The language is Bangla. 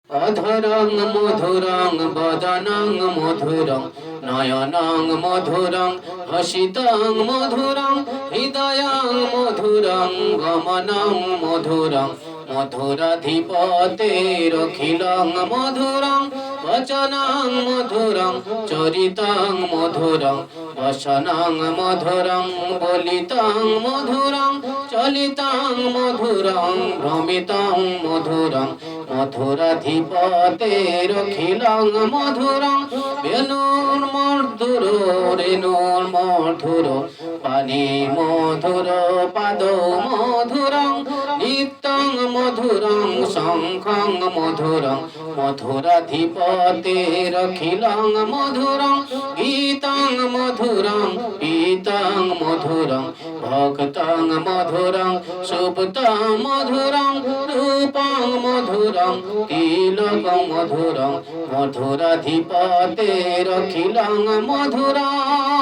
অধরং মধুরং বদনং মধুরং নয়নং মধুরং হসিতং মধুরং হৃদয়ং মধুরং গমনং মধুরং মধুরাধিপতেরখিলং মধুরং বচনং মধুরং চরিতং মধুরং বসনং মধুরং বলিতং মধুরং চলিতং মধুরং ভ্রমিতং মধুরং মধুরাধিপতেরখিলং মধুরং বেণুর মধুর রেণুর মধুর পানি মধুর পাদ মধুরং নিত্যং মধুরং শঙ্খং মধুরং মধুরাধিপতেরখিলং মধুরং গীতং মধুরং পীতং মধুরং ভক্তং মধুরং সুপ্তং মধুরং রূপং মধুরং তিলকং মধুরং মধুরাধিপতেরখিলং মধুরং